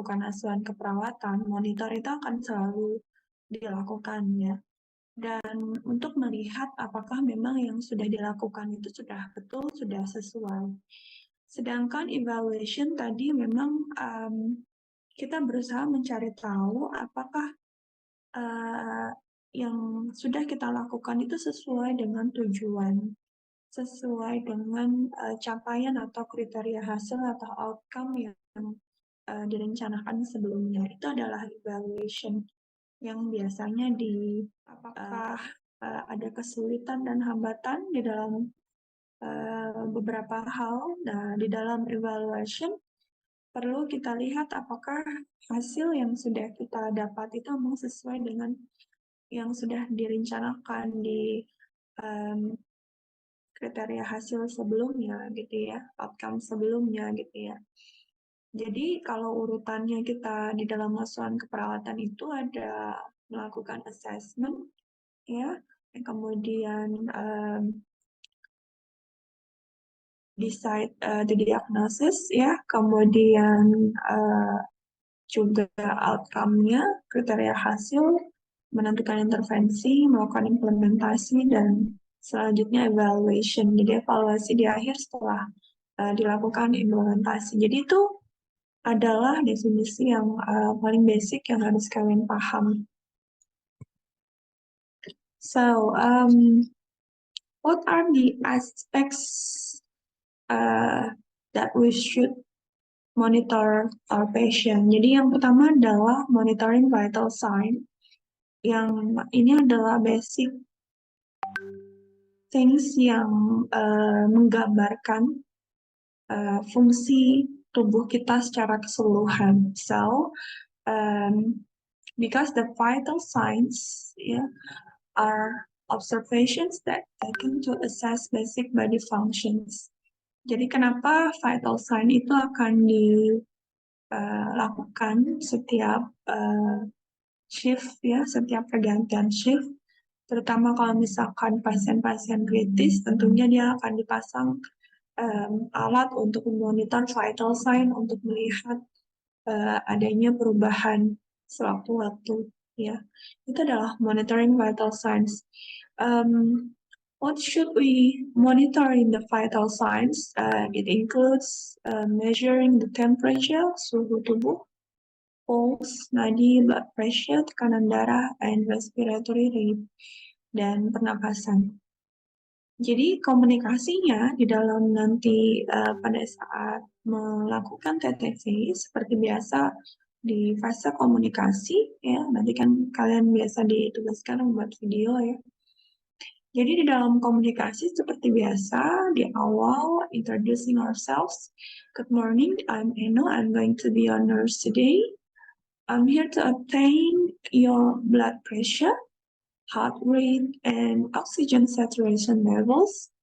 melakukan asuhan keperawatan, monitor itu akan selalu dilakukan ya. Dan untuk melihat apakah memang yang sudah dilakukan itu sudah betul, sudah sesuai. Sedangkan evaluation tadi memang kita berusaha mencari tahu apakah yang sudah kita lakukan itu sesuai dengan tujuan, sesuai dengan capaian atau kriteria hasil atau outcome yang direncanakan sebelumnya. Itu adalah evaluation yang biasanya apakah ada kesulitan dan hambatan di dalam beberapa hal. Nah, di dalam evaluation perlu kita lihat apakah hasil yang sudah kita dapat itu memang sesuai dengan yang sudah direncanakan di kriteria hasil sebelumnya gitu ya, outcome sebelumnya gitu ya. Jadi kalau urutannya kita di dalam asuhan keperawatan itu ada melakukan assessment ya, kemudian decide the diagnosis ya, kemudian juga outcome-nya, kriteria hasil, menentukan intervensi, melakukan implementasi, dan selanjutnya evaluation. Jadi evaluasi di akhir setelah dilakukan implementasi. Jadi itu adalah definisi yang paling basic yang harus kalian paham. So, what are the aspects that we should monitor our patient? Jadi yang pertama adalah monitoring vital sign. Yang ini adalah basic things yang menggambarkan fungsi tubuh kita secara keseluruhan. So, because the vital signs are observations that taken to assess basic body functions. Jadi kenapa vital sign itu akan dilakukan setiap shift ya, setiap pergantian shift, terutama kalau misalkan pasien-pasien kritis, tentunya dia akan dipasang alat untuk memonitor vital sign untuk melihat adanya perubahan sewaktu-waktu ya. Itu adalah monitoring vital signs. What should we monitor in the vital signs? It includes measuring the temperature, suhu tubuh, pulse, nadi, blood pressure, tekanan darah, and respiratory rate, dan pernapasan. Jadi komunikasinya di dalam nanti pada saat melakukan TTV seperti biasa di fase komunikasi ya, nanti kan kalian biasa ditugaskan membuat video ya. Jadi di dalam komunikasi seperti biasa di awal introducing ourselves. Good morning, I'm Eno. I'm going to be your nurse today. I'm here to obtain your blood pressure, heart rate, and oxygen saturation levels.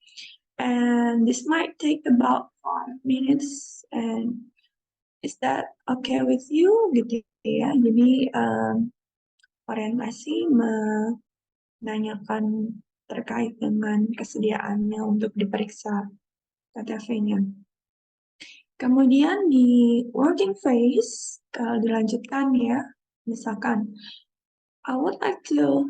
And this might take about 5 minutes. And is that okay with you? Gitu ya. Jadi orientasi menanyakan terkait dengan kesediaannya untuk diperiksa TTV-nya. Kemudian di working phase, dilanjutkan ya, misalkan, I would like to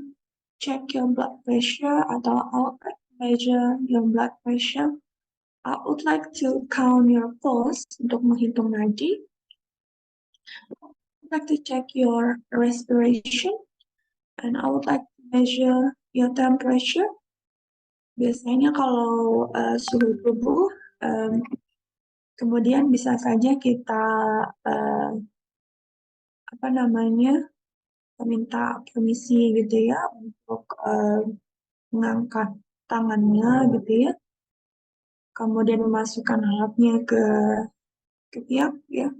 check your blood pressure atau I would like to measure your blood pressure. I would like to count your pulse untuk menghitung nadi. I would like to check your respiration. And I would like to measure your temperature. Biasanya kalau suhu tubuh, kemudian bisa saja kita minta permisi gitu ya untuk mengangkat tangannya gitu ya, kemudian memasukkan alatnya ke ketiak ya.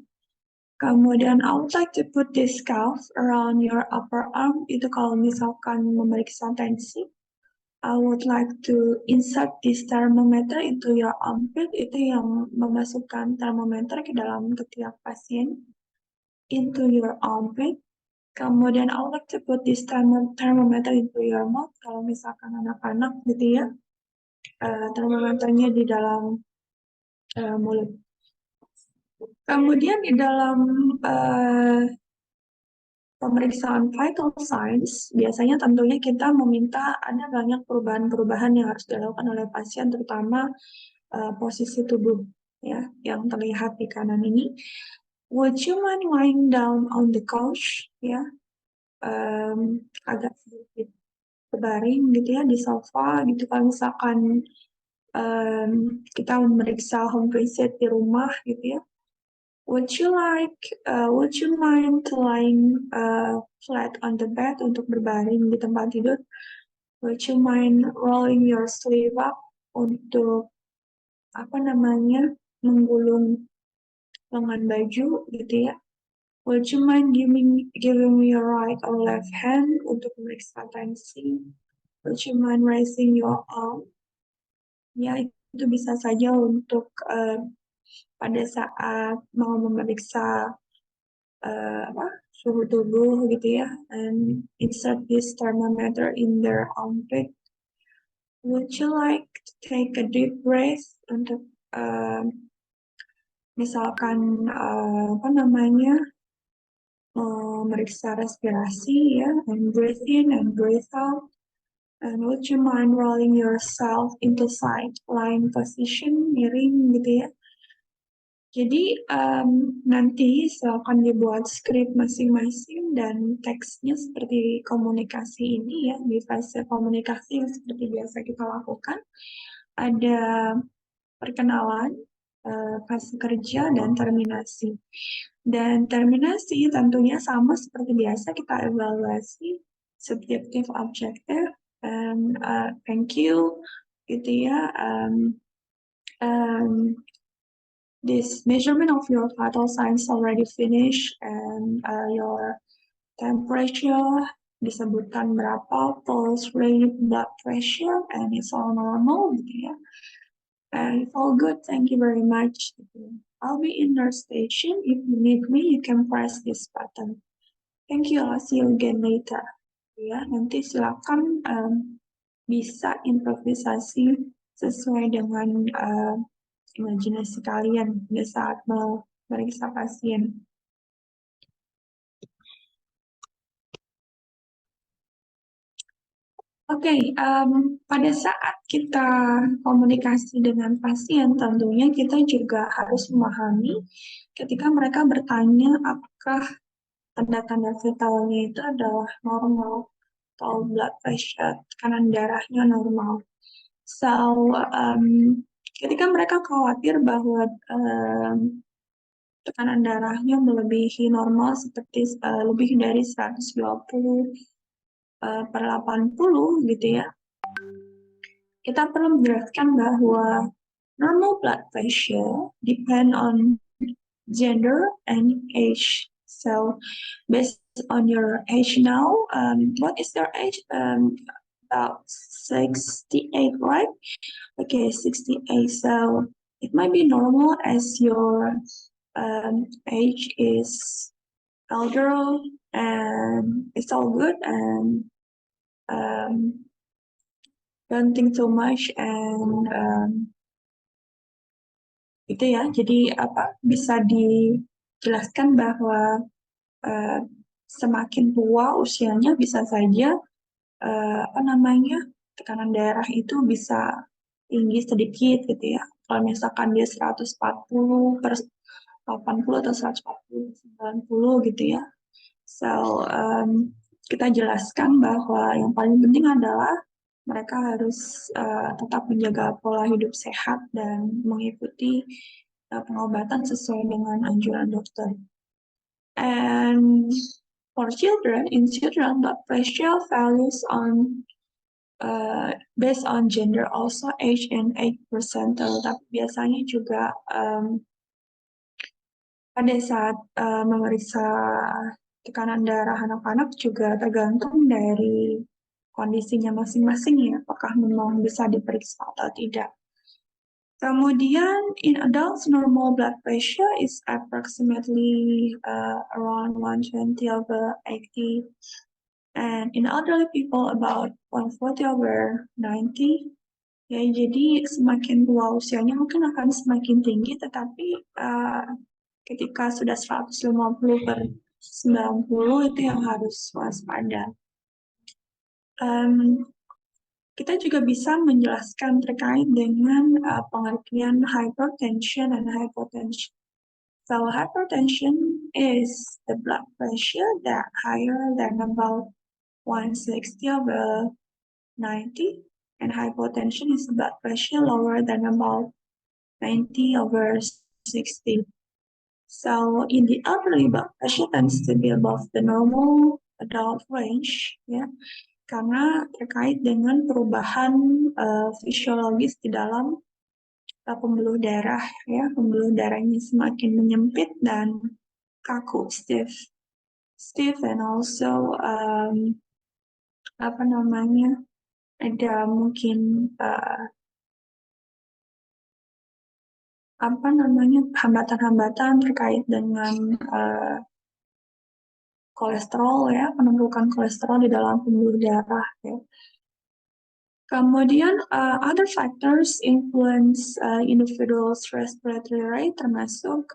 Kemudian I would like to put this cuff around your upper arm, itu kalau misalkan memeriksa tensi. I would like to insert this thermometer into your armpit, itu yang memasukkan termometer ke dalam ketiak pasien, into your armpit. Kemudian I would like to put this thermometer into your mouth, kalau misalkan anak-anak gitu ya, termometernya di dalam mulut. Kemudian di dalam pemeriksaan vital signs, biasanya tentunya kita meminta ada banyak perubahan-perubahan yang harus dilakukan oleh pasien, terutama posisi tubuh ya yang terlihat di kanan ini. Would you mind lying down on the couch? Ya, agak sedikit berbaring gitu ya di sofa gitu. Kalau misalkan kita memeriksa home visit di rumah gitu ya. Would you mind lying flat on the bed untuk berbaring di tempat tidur? Would you mind rolling your sleeve up untuk menggulung lengan baju gitu ya? Would you mind giving me your right or left hand untuk memeriksa tensi? Would you mind raising your arm? Ya, itu bisa saja untuk pada saat mau memeriksa suhu tubuh gitu ya, and insert this thermometer in their armpit. Would you like to take a deep breath untuk misalkan memeriksa respirasi ya, and breathe in and breathe out. And would you mind rolling yourself into side lying position, miring gitu ya. Jadi nanti akan dibuat skrip masing-masing dan teksnya seperti komunikasi ini ya, di fase komunikasi yang seperti biasa kita lakukan. Ada perkenalan, fase kerja, dan terminasi. Dan terminasi tentunya sama seperti biasa kita evaluasi subjektif objektif, and thank you gitu ya. This measurement of your vital signs already finished, and your temperature disebutkan berapa, pulse rate, blood pressure, and it's all normal gitu ya. And it's all good, thank you very much. I'll be in your station. If you need me, you can press this button. Thank you, I'll see you again later. Ya, nanti silakan bisa improvisasi sesuai dengan imajinasi kalian pada saat mau meriksa pasien. Oke, pada saat kita komunikasi dengan pasien, tentunya kita juga harus memahami ketika mereka bertanya apakah tanda-tanda vitalnya itu adalah normal atau blood pressure, tekanan darahnya normal. So, ketika mereka khawatir bahwa tekanan darahnya melebihi normal seperti lebih dari 120 per 80 gitu ya, kita perlu menjelaskan bahwa normal blood pressure depend on gender and age. So, based on your age now, what is your age? About 68, right? Okay, 68. So it might be normal as your age is elder, and it's all good, and don't think too much, and itu ya. Jadi bisa dijelaskan bahwa semakin tua usianya bisa saja tekanan darah itu bisa tinggi sedikit gitu ya. Kalau misalkan dia 140 per 80 atau 140 90 gitu ya. So, kita jelaskan bahwa yang paling penting adalah mereka harus tetap menjaga pola hidup sehat dan mengikuti pengobatan sesuai dengan anjuran dokter. And for children, blood pressure values on based on gender, also age and age percentile. Tapi biasanya juga pada saat memeriksa tekanan darah anak-anak juga tergantung dari kondisinya masing-masing ya, apakah memang bisa diperiksa atau tidak. Kemudian, in adults, normal blood pressure is approximately around 120 over 80, and in elderly people about 140 over 90. Ya, jadi semakin tua usianya mungkin akan semakin tinggi, tetapi ketika sudah 150 per 90 itu yang harus waspada. Kita juga bisa menjelaskan terkait dengan pengertian hypertension dan hypotension. So hypertension is the blood pressure that higher than about 160/90, and hypotension is blood pressure lower than about 90/60. So in the elderly, blood pressure tends to be above the normal adult range, ya, karena terkait dengan perubahan fisiologis di dalam pembuluh darah, ya, pembuluh darahnya semakin menyempit dan kaku, stiff, and also apa namanya, ada mungkin apa namanya, hambatan-hambatan terkait dengan kolesterol, ya, penumpukan kolesterol di dalam pembuluh darah, ya. Kemudian other factors influence individual's respiratory rate, termasuk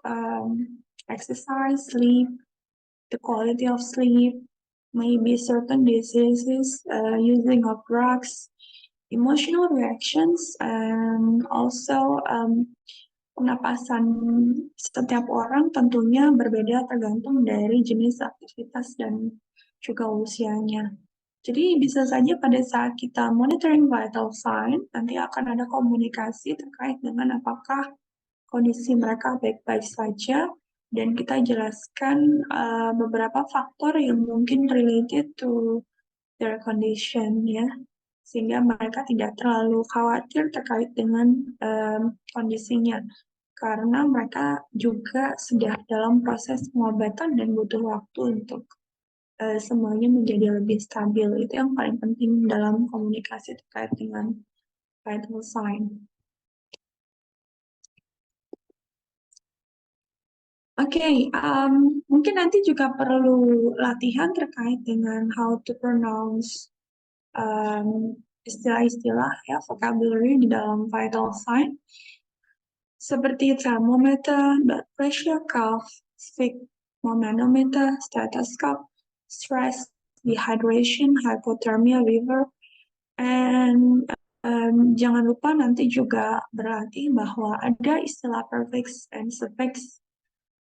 exercise, sleep, the quality of sleep, maybe certain diseases, using of drugs, emotional reactions, and also pernapasan setiap orang tentunya berbeda tergantung dari jenis aktivitas dan juga usianya. Jadi bisa saja pada saat kita monitoring vital sign, nanti akan ada komunikasi terkait dengan apakah kondisi mereka baik-baik saja, dan kita jelaskan beberapa faktor yang mungkin related to their condition, ya, sehingga mereka tidak terlalu khawatir terkait dengan kondisinya, karena mereka juga sudah dalam proses pengobatan dan butuh waktu untuk semuanya menjadi lebih stabil. Itu yang paling penting dalam komunikasi terkait dengan vital sign. Oke, mungkin nanti juga perlu latihan terkait dengan how to pronounce istilah-istilah, ya, vocabulary di dalam vital sign, seperti thermometer, blood pressure, cough, sphygmomanometer, stethoscope, stress, dehydration, hypothermia, fever, and jangan lupa nanti juga berlatih bahwa ada istilah prefix and suffix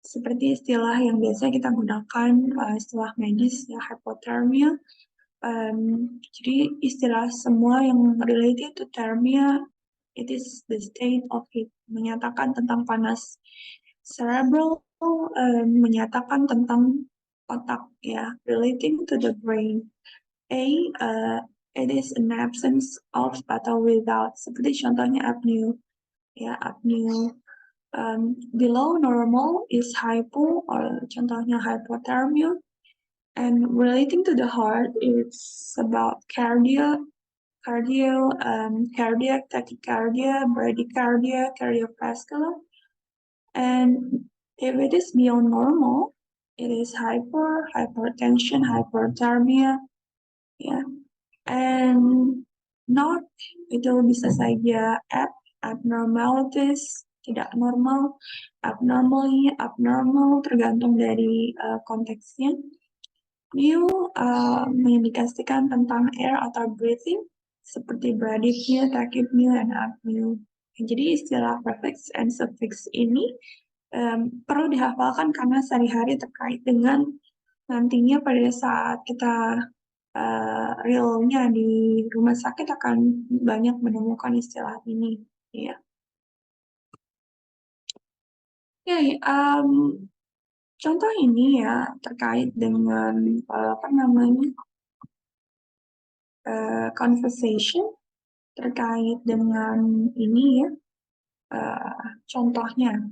seperti istilah yang biasa kita gunakan, istilah medis, ya, hypothermia. Jadi istilah semua yang related to thermia, it is the state of heat, menyatakan tentang panas. Cerebral menyatakan tentang otak, ya, relating to the brain. It is an absence of atau without, seperti contohnya apnea, ya, apnea. Below normal is hypo, or contohnya hypothermia. And relating to the heart, it's about cardiac tachycardia, bradycardia, cardiovascular. And if it is beyond normal, it is hypertension, hyperthermia, ya. And not, itu bisa saja abnormalities, tidak normal, abnormally, abnormal, tergantung dari konteksnya. New mengindikasikan tentang air atau breathing, seperti bradypnea, tachypnea, dan apnea. Jadi istilah prefix and suffix ini perlu dihafalkan karena sehari-hari terkait dengan nantinya pada saat kita realnya di rumah sakit akan banyak menemukan istilah ini, ya. Oke, contoh ini, ya, terkait dengan apa namanya, conversation terkait dengan ini, ya, contohnya.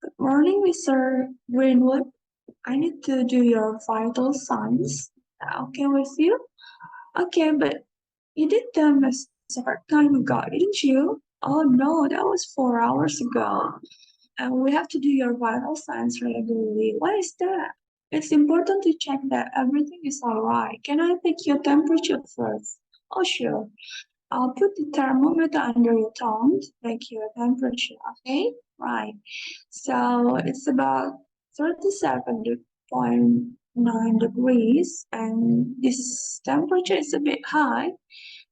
Good morning, Mr. Greenwood. I need to do your vital signs. Okay with you? Okay, but you did them a short time ago, didn't you? Oh no, that was 4 hours ago. And we have to do your vital signs regularly. Why is that? It's important to check that everything is alright. Can I take your temperature first? Oh, sure. I'll put the thermometer under your tongue to take your temperature, okay? Right. So it's about 37 35.9 degrees, and this temperature is a bit high.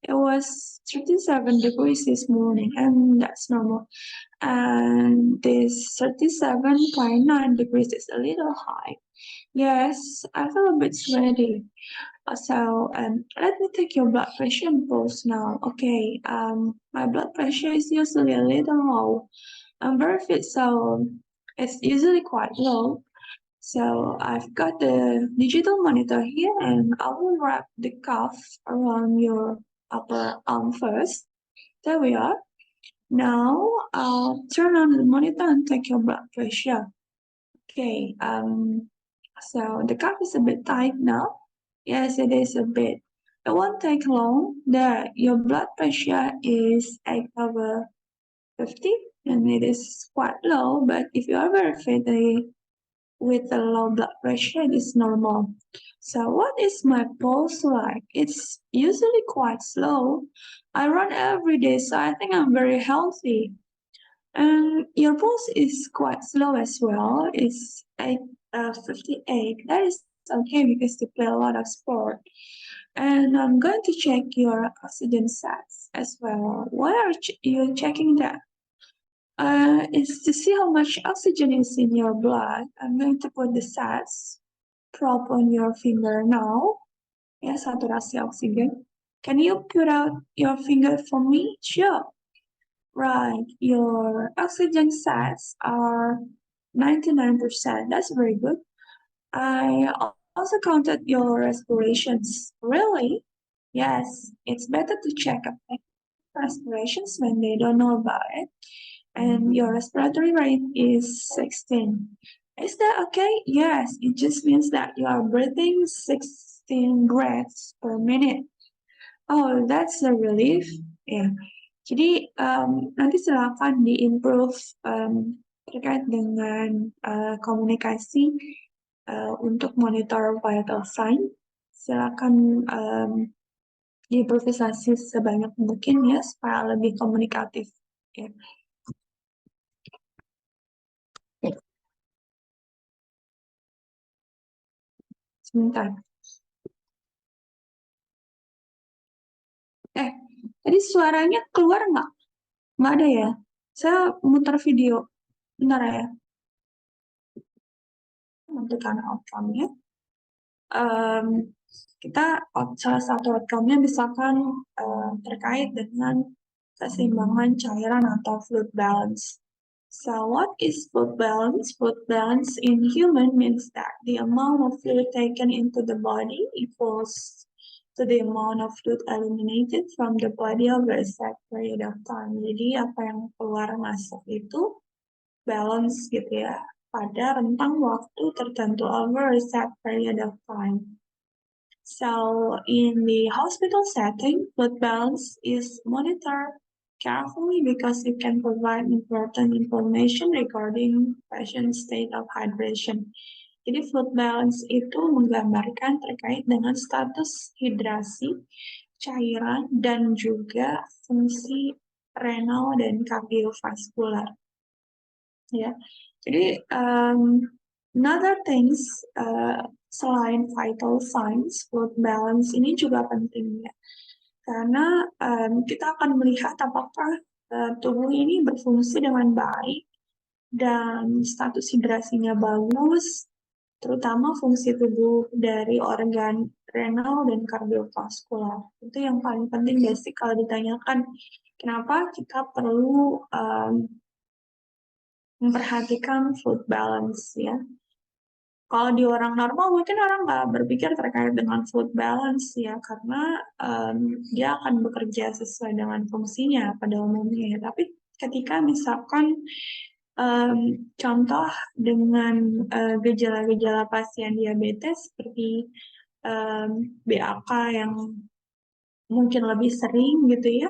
It was 37 degrees this morning, and that's normal. And this 37.9 degrees is a little high. Yes, I feel a bit sweaty. So let me take your blood pressure and pulse now. Okay, my blood pressure is usually a little low. I'm very fit, so it's usually quite low. So I've got the digital monitor here, and I will wrap the cuff around your upper arm first. There we are. Now I'll turn on the monitor and take your blood pressure. Okay, so the cuff is a bit tight now. Yes, it is a bit. It won't take long. There, your blood pressure is 8/50, and it is quite low, but if you are very fit with a low blood pressure, it is normal. So what is my pulse like? It's usually quite slow. I run every day, so I think I'm very healthy. And your pulse is quite slow as well. It's 58. That is okay because you play a lot of sport. And I'm going to check your oxygen sats as well. Why are you checking that? It's to see how much oxygen is in your blood. I'm going to put the sats prop on your finger now. Ya, saturasi oksigen. Can you put out your finger for me? Sure. Right, your oxygen sats are 99%. That's very good. I also counted your respirations. Really? Yes, it's better to check up respirations when they don't know about it. And your respiratory rate is 16. Is that okay? Yes, it just means that you are breathing 16 breaths per minute. Oh, that's a relief. Ya, jadi nanti silakan di-improve terkait dengan komunikasi untuk monitor vital sign. Silakan diimprovisasi sebanyak mungkin ya supaya lebih komunikatif. Ya. Sebentar. Tadi suaranya keluar nggak? Nggak ada ya? Saya muter video. Bentar ya. Menentukan outcome-nya. Kita salah satu outcome-nya misalkan terkait dengan keseimbangan cairan atau fluid balance. So what is fluid balance? Fluid balance in human means that the amount of fluid taken into the body equals to the amount of fluid eliminated from the body over a set period of time. Jadi apa yang keluar masuk itu balance gitu ya pada rentang waktu tertentu over a set period of time. So in the hospital setting, fluid balance is monitored carefully because it can provide important information regarding patient state of hydration. Jadi fluid balance itu menggambarkan terkait dengan status hidrasi, cairan, dan juga fungsi renal dan kardiovaskular. Ya, jadi another things selain vital signs, fluid balance ini juga penting ya, karena kita akan melihat apakah tubuh ini berfungsi dengan baik dan status hidrasinya bagus, terutama fungsi tubuh dari organ renal dan kardiovaskular. Itu yang paling penting basic kalau ditanyakan kenapa kita perlu memperhatikan fluid balance ya. Kalau di orang normal mungkin orang nggak berpikir terkait dengan fluid balance ya, karena dia akan bekerja sesuai dengan fungsinya pada umumnya. Tapi ketika misalkan contoh dengan gejala-gejala pasien diabetes seperti BAK yang mungkin lebih sering gitu ya,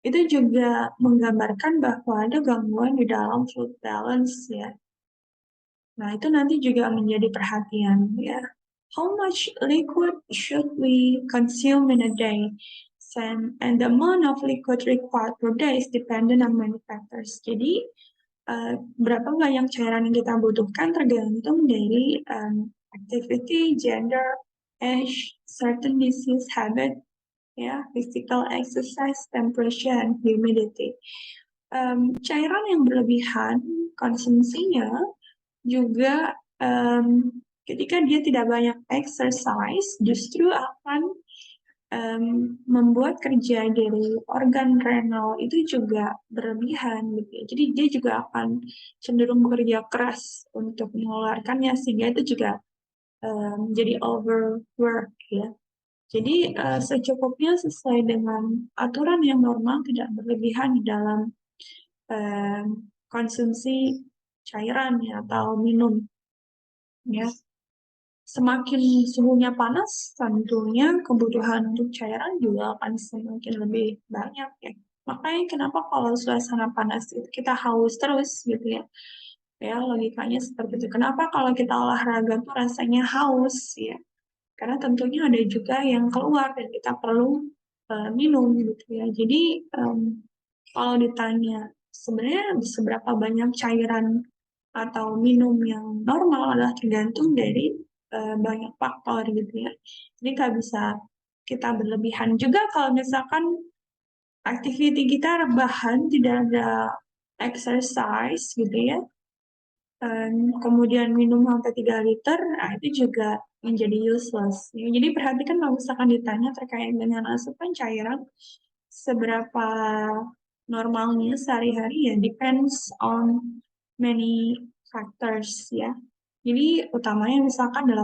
itu juga menggambarkan bahwa ada gangguan di dalam fluid balance ya. Nah, itu nanti juga menjadi perhatian ya. How much liquid should we consume in a day? And the amount of liquid required per day is dependent on many factors. Jadi, berapa banyak cairan yang kita butuhkan tergantung dari activity, gender, age, certain disease habit, ya, physical exercise, temperature, and humidity. Cairan yang berlebihan konsumsinya juga ketika dia tidak banyak exercise justru akan membuat kerja dari organ renal itu juga berlebihan gitu ya. Jadi dia juga akan cenderung bekerja keras untuk mengeluarkannya sehingga itu juga jadi overwork ya. Jadi secukupnya sesuai dengan aturan yang normal, tidak berlebihan di dalam konsumsi cairan ya, atau minum ya. Semakin suhunya panas, tentunya kebutuhan untuk cairan juga akan semakin lebih banyak ya. Makanya kenapa kalau suasana panas itu kita haus terus gitu ya. Ya, logikanya seperti itu. Kenapa kalau kita olahraga tuh rasanya haus ya? Karena tentunya ada juga yang keluar dan kita perlu minum gitu ya. Jadi kalau ditanya sebenarnya seberapa banyak cairan atau minum yang normal adalah tergantung dari banyak faktor gitu ya. Jadi nggak bisa kita berlebihan juga kalau misalkan activity kita rebahan, tidak ada exercise gitu ya. Kemudian minum sampai 3 liter, nah itu juga menjadi useless. Ya, jadi perhatikan kalau misalkan ditanya terkait dengan asupan cairan, seberapa normalnya sehari-hari ya depends on many factors ya. Jadi utamanya misalkan 18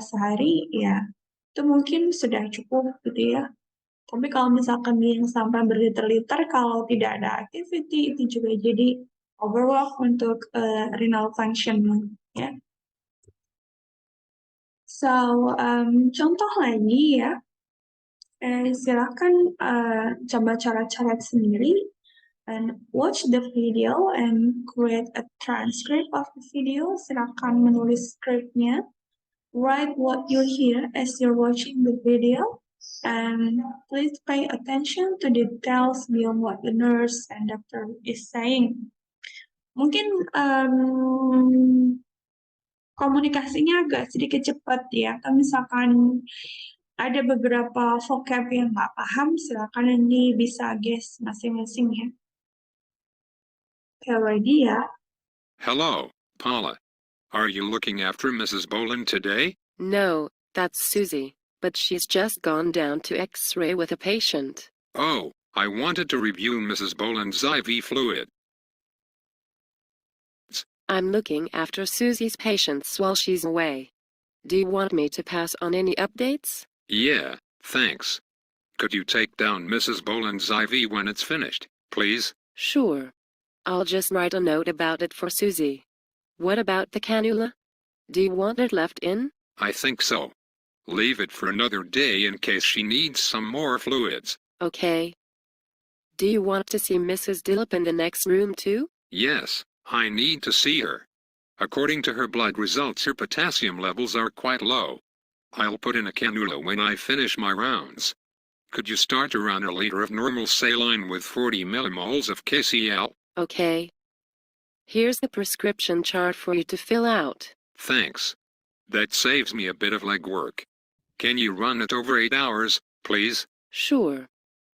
sehari ya itu mungkin sudah cukup gitu ya. Tapi kalau misalkan dia yang sampai berliter-liter kalau tidak ada activity itu juga jadi overwork untuk renal function ya. So contoh lagi ya, silakan coba cara-cara sendiri and watch the video and create a transcript of the video. Silakan menulis scriptnya. Write what you hear as you're watching the video. And please pay attention to details beyond what the nurse and doctor is saying. Mungkin komunikasinya agak sedikit cepat ya. Kalau misalkan ada beberapa vocab yang nggak paham, silakan nanti bisa guess masing-masing ya. Oke, ready ya? Hello, Paula. Are you looking after Mrs. Boland today? No, that's Susie, but she's just gone down to X-ray with a patient. Oh, I wanted to review Mrs. Boland's IV fluid. I'm looking after Susie's patients while she's away. Do you want me to pass on any updates? Yeah, thanks. Could you take down Mrs. Boland's IV when it's finished, please? Sure. I'll just write a note about it for Susie. What about the cannula? Do you want it left in? I think so. Leave it for another day in case she needs some more fluids. Okay. Do you want to see Mrs. Dillip in the next room too? Yes, I need to see her. According to her blood results, her potassium levels are quite low. I'll put in a cannula when I finish my rounds. Could you start around a liter of normal saline with 40 millimoles of KCl? Okay. Here's the prescription chart for you to fill out. Thanks. That saves me a bit of legwork. Can you run it over 8 hours, please? Sure.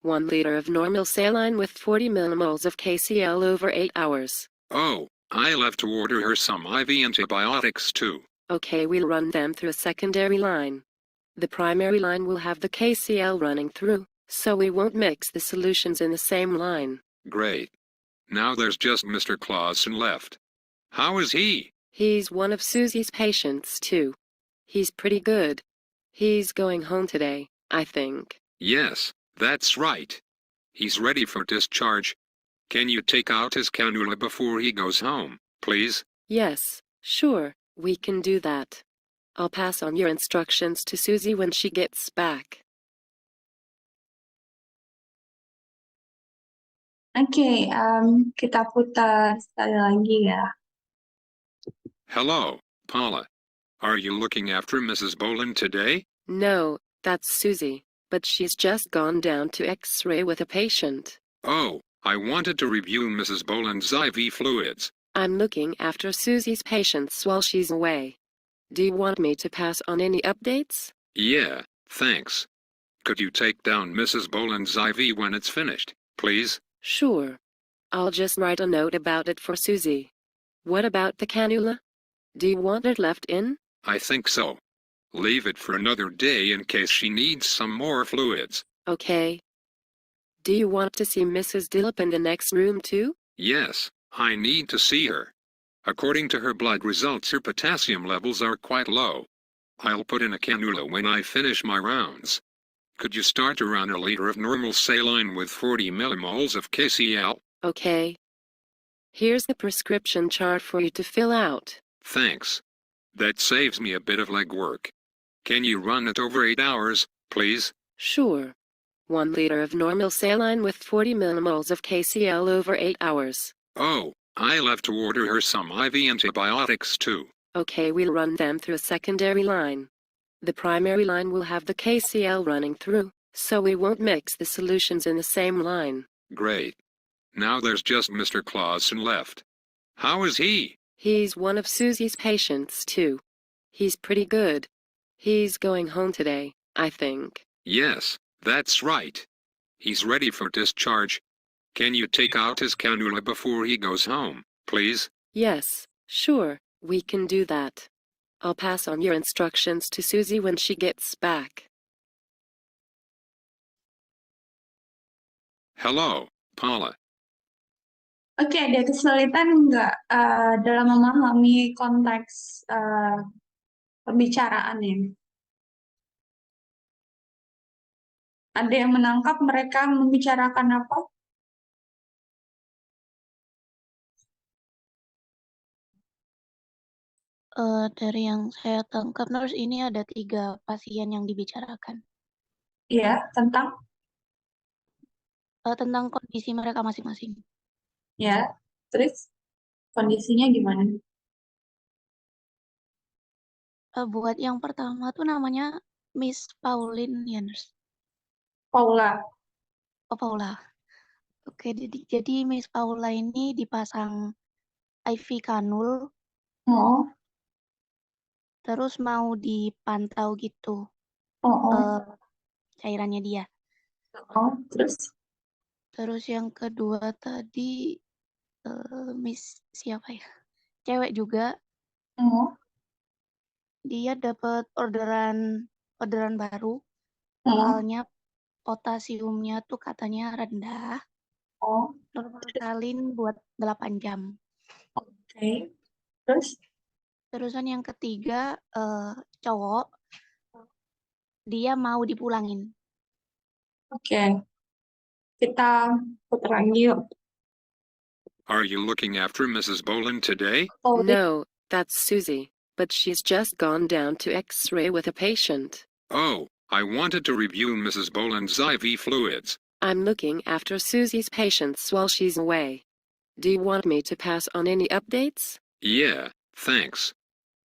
1 liter of normal saline with 40 millimoles of KCl over 8 hours. Oh, I'll have to order her some IV antibiotics too. Okay, we'll run them through a secondary line. The primary line will have the KCl running through, so we won't mix the solutions in the same line. Great. Now there's just Mr. Clausen left. How is he? He's one of Susie's patients, too. He's pretty good. He's going home today, I think. Yes, that's right. He's ready for discharge. Can you take out his cannula before he goes home, please? Yes, sure, we can do that. I'll pass on your instructions to Susie when she gets back. Oke, kita putar sekali lagi ya. Hello, Paula. Are you looking after Mrs. Boland today? No, that's Susie, but she's just gone down to X-ray with a patient. Oh, I wanted to review Mrs. Boland's IV fluids. I'm looking after Susie's patients while she's away. Do you want me to pass on any updates? Yeah, thanks. Could you take down Mrs. Boland's IV when it's finished, please? Sure. I'll just write a note about it for Susie. What about the cannula? Do you want it left in? I think so. Leave it for another day in case she needs some more fluids. Okay. Do you want to see Mrs. Dillip in the next room too? Yes, I need to see her. According to her blood results, her potassium levels are quite low. I'll put in a cannula when I finish my rounds. Could you start around a liter of normal saline with 40 millimoles of KCl? Okay. Here's the prescription chart for you to fill out. Thanks. That saves me a bit of legwork. Can you run it over 8 hours, please? Sure. 1 liter of normal saline with 40 millimoles of KCl over 8 hours. Oh, I'll have to order her some IV antibiotics too. Okay, we'll run them through a secondary line. The primary line will have the KCl running through, so we won't mix the solutions in the same line. Great. Now there's just Mr. Clausen left. How is he? He's one of Susie's patients, too. He's pretty good. He's going home today, I think. Yes, that's right. He's ready for discharge. Can you take out his cannula before he goes home, please? Yes, sure, we can do that. I'll pass on your instructions to Susie when she gets back. Hello, Paula. Oke, ada kesulitan nggak dalam memahami konteks pembicaraannya? Ada yang menangkap mereka membicarakan apa? Dari yang saya tangkap, nurse, ini ada 3 pasien yang dibicarakan. Ya, tentang Tentang kondisi mereka masing-masing. ya, terus kondisinya gimana? Buat yang pertama tuh namanya Miss Pauline ya, nurse. Paula. Oh, Paula. Oke, jadi Miss Paula ini dipasang IV kanul, Oh, terus mau dipantau gitu oh, cairannya dia. terus, Terus yang kedua tadi Miss siapa ya? Cewek juga, oh, dia dapat orderan baru, oh, soalnya potasiumnya tuh katanya rendah, oh, normal salin buat 8 jam. oke. Terus, Terusan yang ketiga cowok, dia mau dipulangin. oke. Kita putar lagi yuk. Are you looking after Mrs. Boland today? No, that's Susie, but she's just gone down to X-ray with a patient. Oh, I wanted to review Mrs. Boland's IV fluids. I'm looking after Susie's patients while she's away. Do you want me to pass on any updates? Yeah, thanks.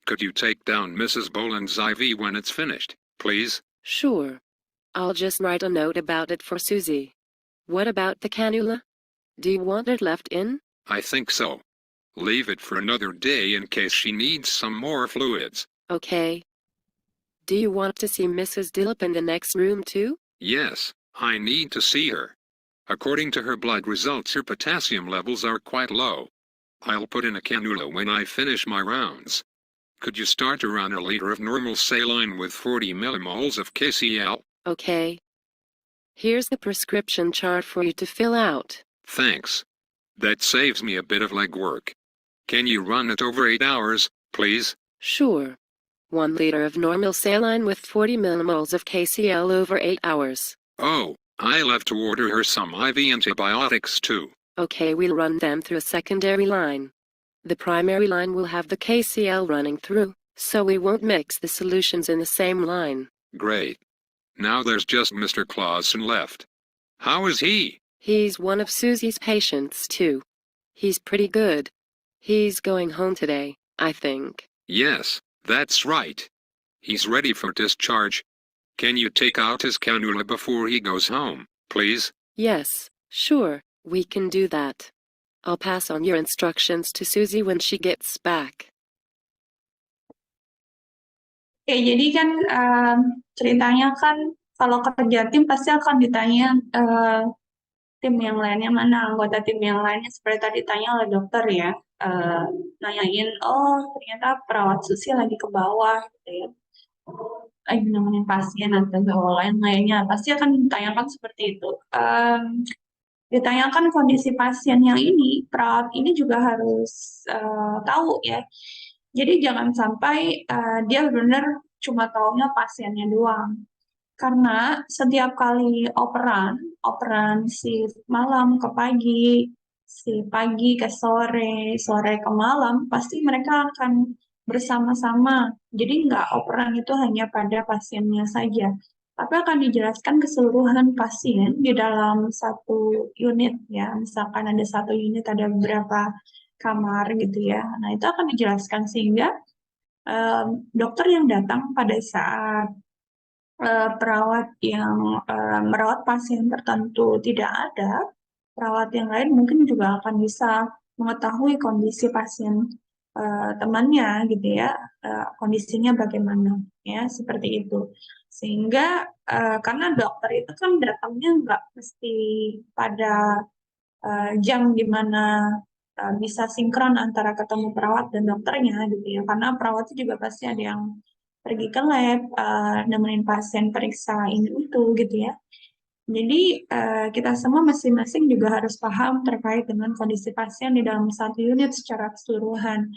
Could you take down Mrs. Boland's IV when it's finished, please? Sure. I'll just write a note about it for Susie. What about the cannula? Do you want it left in? I think so. Leave it for another day in case she needs some more fluids. Okay. Do you want to see Mrs. Dillip in the next room too? Yes, I need to see her. According to her blood results, her potassium levels are quite low. I'll put in a cannula when I finish my rounds. Could you start around a liter of normal saline with 40 millimoles of KCl? Okay. Here's the prescription chart for you to fill out. Thanks. That saves me a bit of legwork. Can you run it over 8 hours, please? Sure. 1 liter of normal saline with 40 millimoles of KCl over 8 hours. Oh, I'll have to order her some IV antibiotics too. Okay, we'll run them through a secondary line. The primary line will have the KCl running through, so we won't mix the solutions in the same line. Great. Now there's just Mr. Clausen left. How is he? He's one of Susie's patients, too. He's pretty good. He's going home today, I think. Yes, that's right. He's ready for discharge. Can you take out his cannula before he goes home, please? Yes, sure, we can do that. I'll pass on your instructions to Susie when she gets back. Oke, jadi kan ceritanya kan kalau kerja tim pasti akan ditanya tim yang lainnya mana, anggota tim yang lainnya seperti tadi ditanya oleh dokter ya. Eh, Nanyain, oh ternyata perawat Susi lagi ke bawah gitu ya. Lagi nemenin pasien atau lain lainnya. Pasti akan ditanyakan seperti itu. Ditanyakan kondisi pasien yang ini, perawat ini juga harus tahu ya. Jadi jangan sampai dia benar cuma taunya pasiennya doang. Karena setiap kali operan shift malam ke pagi, si pagi ke sore, sore ke malam, pasti mereka akan bersama-sama. Jadi nggak operan itu hanya pada pasiennya saja, tapi akan dijelaskan keseluruhan pasien di dalam satu unit ya. Misalkan ada satu unit ada beberapa kamar gitu ya. Nah itu akan dijelaskan sehingga dokter yang datang pada saat perawat yang merawat pasien tertentu tidak ada, perawat yang lain mungkin juga akan bisa mengetahui kondisi pasien temannya gitu ya, kondisinya bagaimana ya seperti itu. Sehingga karena dokter itu kan datangnya nggak mesti pada jam di mana bisa sinkron antara ketemu perawat dan dokternya gitu ya. Karena perawat itu juga pasti ada yang pergi ke lab, nemenin pasien periksa ini itu gitu ya. Jadi kita semua masing-masing juga harus paham terkait dengan kondisi pasien di dalam satu unit secara keseluruhan.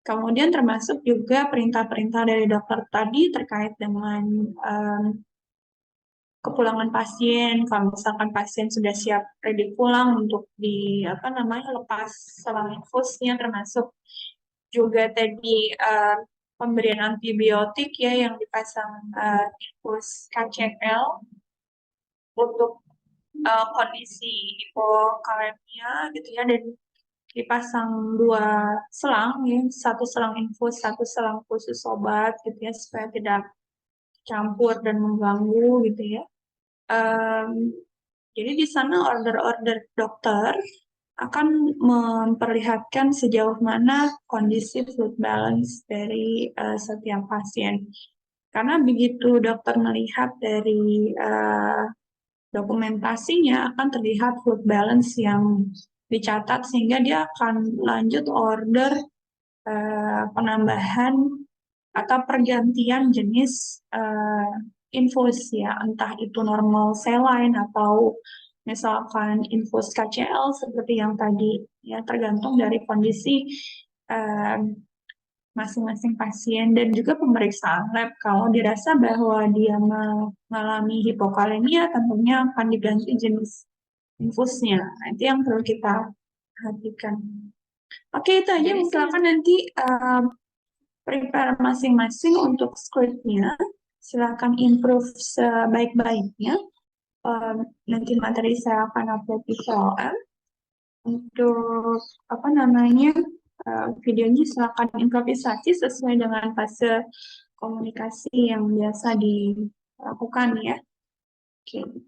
Kemudian termasuk juga perintah-perintah dari dokter tadi terkait dengan kepulangan pasien. Kalau misalkan pasien sudah siap ready pulang untuk di apa namanya lepas selang infusnya, termasuk juga tadi pemberian antibiotik ya yang dipasang infus KCL untuk kondisi hipokalemia gitu ya, dan dipasang dua selang ya, satu selang infus, satu selang khusus obat gitu ya supaya tidak campur dan mengganggu gitu ya. Em, jadi di sana order-order dokter akan memperlihatkan sejauh mana kondisi fluid balance dari setiap pasien. Karena begitu dokter melihat dari dokumentasinya akan terlihat fluid balance yang dicatat sehingga dia akan lanjut order penambahan atau pergantian jenis infus ya, entah itu normal saline atau misalkan infus KCL seperti yang tadi ya, tergantung dari kondisi eh, masing-masing pasien dan juga pemeriksaan lab. Kalau dirasa bahwa dia mengalami hipokalemia, tentunya akan diganti jenis infusnya. Nah, itu yang perlu kita perhatikan. Oke, itu aja. Misalkan nanti prepare masing-masing untuk script-nya. Silakan improve sebaik-baiknya. Nanti materi saya akan upload di VLM. Untuk apa namanya videonya silakan improvisasi sesuai dengan fase komunikasi yang biasa dilakukan ya. Oke.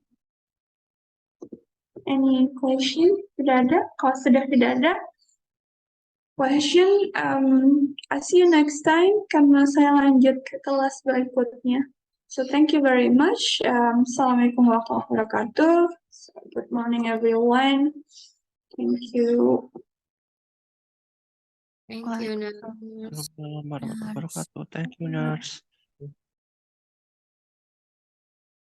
Any question? Tidak ada? Kalau sudah tidak ada question, I see you next time karena saya lanjut ke kelas berikutnya. So thank you very much. Assalamualaikum warahmatullahi wabarakatuh. Good morning everyone. Thank you. Thank you, Nurse. Assalamualaikum warahmatullahi wabarakatuh. Thank you, nurse.